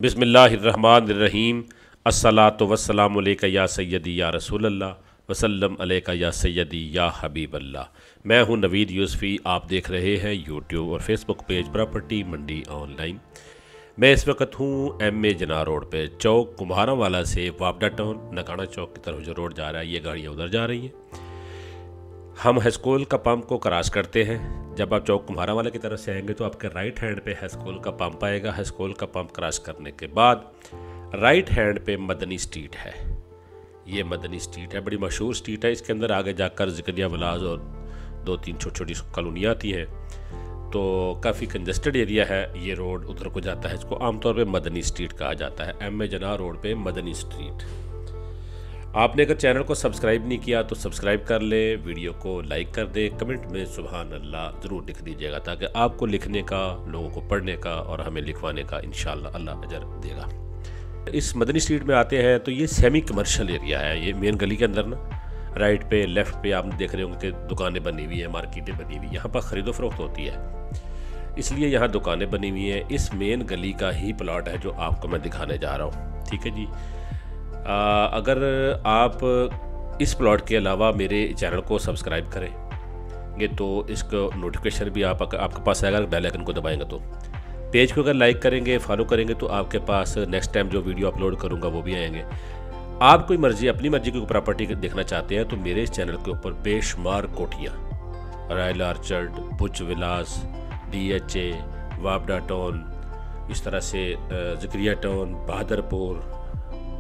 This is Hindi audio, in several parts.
बिस्मिल्लाहिर्रहमानिर्रहीम। अस्सलातु वस्सलामु अलैका या सय्यदी या रसूलल्लाह वसल्लम अलैका या सय्यदी या हबीबल्लाह। मैं हूं नवीद यूसुफ़ी। आप देख रहे हैं यूट्यूब और फेसबुक पेज प्रॉपर्टी मंडी ऑनलाइन। मैं इस वक्त हूं एम ए जना रोड पे, चौक कुम्हारावाला से वापडा टाउन नगाना चौक की तरफ जो रोड जा रहा है, ये गाड़ियाँ उधर जा रही हैं। हम हैस्कूल का पंप को क्रॉस करते हैं। जब आप चौक कुम्हारावाला की तरफ से आएंगे तो आपके राइट हैंड पे हैस्कूल का पंप आएगा। हैस्कूल का पंप क्रॉस करने के बाद राइट हैंड पे मदनी स्ट्रीट है। ये मदनी स्ट्रीट है, बड़ी मशहूर स्ट्रीट है। इसके अंदर आगे जाकर ज़िक्रिया विलास और दो तीन छोटी छोटी कॉलोनियाँ आती हैं, तो काफ़ी कंजस्टेड एरिया है। ये रोड उधर को जाता है, इसको आमतौर पे मदनी स्ट्रीट कहा जाता है। एम ए जना रोड पे मदनी स्ट्रीट। आपने अगर चैनल को सब्सक्राइब नहीं किया तो सब्सक्राइब कर ले, वीडियो को लाइक कर दे, कमेंट में सुभान अल्लाह ज़रूर लिख दीजिएगा, ताकि आपको लिखने का, लोगों को पढ़ने का और हमें लिखवाने का इंशाअल्लाह अल्लाह अजर देगा। इस मदनी स्ट्रीट में आते हैं तो ये सेमी कमर्शियल एरिया है। ये मेन गली के अंदर ना राइट पे लेफ़्ट पे आप देख रहे होंगे कि दुकानें बनी हुई हैं, मार्केटें बनी हुई, यहाँ पर ख़रीदो फरोख्त होती है, इसलिए यहाँ दुकानें बनी हुई हैं। इस मेन गली का ही प्लॉट है जो आपको मैं दिखाने जा रहा हूँ, ठीक है जी। अगर आप इस प्लॉट के अलावा मेरे चैनल को सब्सक्राइब करेंगे तो इसको नोटिफिकेशन भी आपके पास आएगा। बेल आइकन को दबाएंगे तो पेज को अगर लाइक करेंगे, फॉलो करेंगे तो आपके पास नेक्स्ट टाइम जो वीडियो अपलोड करूँगा वो भी आएंगे। आप कोई मर्जी, अपनी मर्जी की प्रॉपर्टी देखना चाहते हैं तो मेरे इस चैनल के ऊपर बेशुमार कोठियाँ, रॉयल आर्चर्ड, बुच विलास, DHA, वापडा टाउन, इस तरह से ज़िक्रिया टाउन, बहादुरपुर,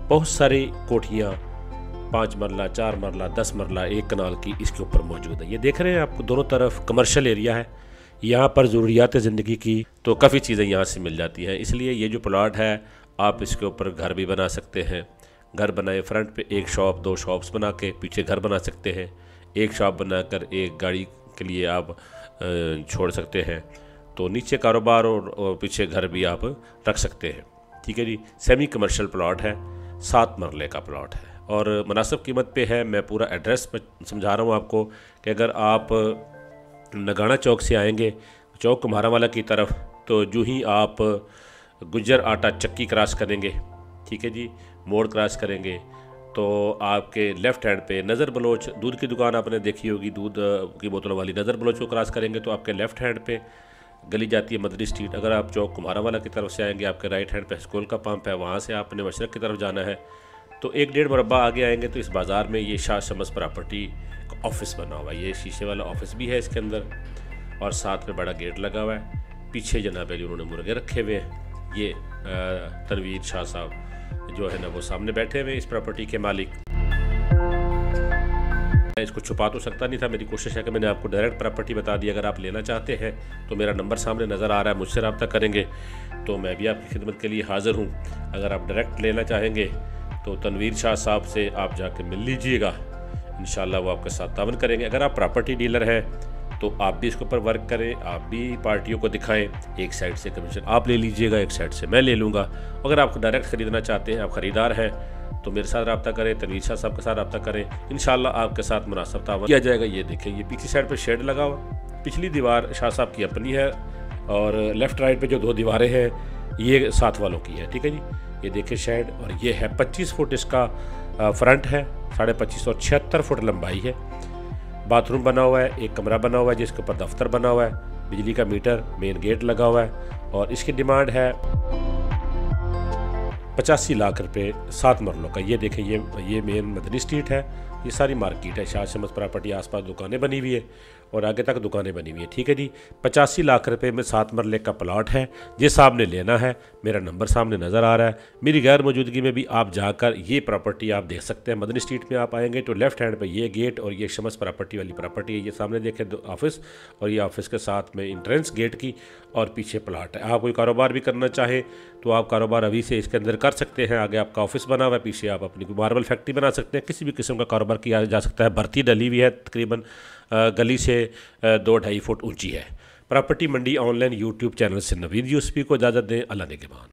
बहुत सारी कोठियाँ 5 मरला, 4 मरला, 10 मरला, 1 कनाल की इसके ऊपर मौजूद है। ये देख रहे हैं आपको दोनों तरफ कमर्शियल एरिया है। यहाँ पर ज़रूरियात ज़िंदगी की तो काफ़ी चीज़ें यहाँ से मिल जाती हैं, इसलिए ये जो प्लॉट है आप इसके ऊपर घर भी बना सकते हैं। घर बनाए, फ्रंट पे 1 शॉप, 2 शॉप्स बना के पीछे घर बना सकते हैं। 1 शॉप बनाकर 1 गाड़ी के लिए आप छोड़ सकते हैं, तो नीचे कारोबार और पीछे घर भी आप रख सकते हैं, ठीक है जी। सेमी कमर्शियल प्लॉट है, 7 मरले का प्लॉट है और मुनासिब कीमत पे है। मैं पूरा एड्रेस समझा रहा हूँ आपको कि अगर आप नगाना चौक से आएंगे चौक कुम्हारावाला की तरफ, तो जो ही आप गुज्जर आटा चक्की क्रॉस करेंगे, ठीक है जी, मोड़ क्रॉस करेंगे तो आपके लेफ़्ट हैंड पे नज़र बलोच दूध की दुकान आपने देखी होगी, दूध की बोतलों वाली नज़र बलोच को क्रॉस करेंगे तो आपके लेफ़्ट हैंड पे गली जाती है मदनी स्ट्रीट। अगर आप चौक कुम्हारावाला की तरफ से आएंगे, आपके राइट हैंड पे स्कूल का पंप है, वहाँ से आपने मशरक़ की तरफ जाना है तो 1-1.5 मुरब्बा आगे आएंगे तो इस बाज़ार में ये शाह शम्स प्रॉपर्टी का ऑफिस बना हुआ है। ये शीशे वाला ऑफिस भी है इसके अंदर और साथ में बड़ा गेट लगा हुआ है। पीछे जनाब अली उन्होंने मुर्गे रखे हुए हैं। ये तनवीर शाह साहब जो है ना वो सामने बैठे हुए इस प्रॉपर्टी के मालिक। मैं इसको छुपा तो सकता नहीं था, मेरी कोशिश है कि मैंने आपको डायरेक्ट प्रॉपर्टी बता दी। अगर आप लेना चाहते हैं तो मेरा नंबर सामने नज़र आ रहा है, मुझसे रब्ता करेंगे तो मैं भी आपकी खिदमत के लिए हाज़िर हूँ। अगर आप डायरेक्ट लेना चाहेंगे तो तनवीर शाह साहब से आप जाके मिल लीजिएगा, इंशाल्लाह वो आपके साथ तावन करेंगे। अगर आप प्रॉपर्टी डीलर हैं तो आप भी इसके ऊपर वर्क करें, आप भी पार्टियों को दिखाएं। एक साइड से कमीशन आप ले लीजिएगा, एक साइड से मैं ले लूँगा। अगर आप डायरेक्ट ख़रीदना चाहते हैं, आप ख़रीदार हैं तो मेरे साथ रब्ता करें, तनवीर शाह साहब के साथ रब्ता करें, इंशाल्लाह आपके साथ मुनासिब तावन किया जाएगा। ये देखें, ये पीछे साइड पे शेड लगा हुआ, पिछली दीवार शाह साहब की अपनी है और लेफ़्ट राइट पे जो 2 दीवारें हैं ये साथ वालों की है, ठीक है जी। ये देखें शेड, और ये है 25 फुट इसका फ्रंट है, 25.5 और 76 फुट लंबाई है। बाथरूम बना हुआ है, 1 कमरा बना हुआ है जिसके ऊपर दफ्तर बना हुआ है, बिजली का मीटर, मेन गेट लगा हुआ है और इसकी डिमांड है 85 लाख रुपए 7 मरलों का। ये देखें, ये मेन मदनी स्ट्रीट है, ये सारी मार्केट है, शाह शम्स प्रॉपर्टी, आसपास दुकानें बनी हुई है और आगे तक दुकानें बनी हुई है, ठीक है जी। 85 लाख रुपए में 7 मरले का प्लॉट है। जिस आपने लेना है, मेरा नंबर सामने नज़र आ रहा है। मेरी गैर मौजूदगी में भी आप जाकर ये प्रॉपर्टी आप देख सकते हैं। मदनी स्ट्रीट में आप आएंगे तो लेफ़्ट हैंड पे ये गेट और ये शम्स प्रॉपर्टी वाली प्रॉपर्टी है। ये सामने देखें ऑफिस, और ये ऑफिस के साथ में इंट्रेंस गेट की और पीछे प्लॉट है। आप कोई कारोबार भी करना चाहें तो आप कारोबार अभी से इसके अंदर कर सकते हैं। आगे आपका ऑफिस बना हुआ है, पीछे आप अपनी मार्बल फैक्ट्री बना सकते हैं, किसी भी किस्म का कारोबार किया जा सकता है। भर्ती डली हुई है, तकरीबन गली से 2-2.5 फुट ऊंची है। प्रॉपर्टी मंडी ऑनलाइन यूट्यूब चैनल से नवीद यूसुफ़ी को इजाज़त दें। अल्लाह निगहबान।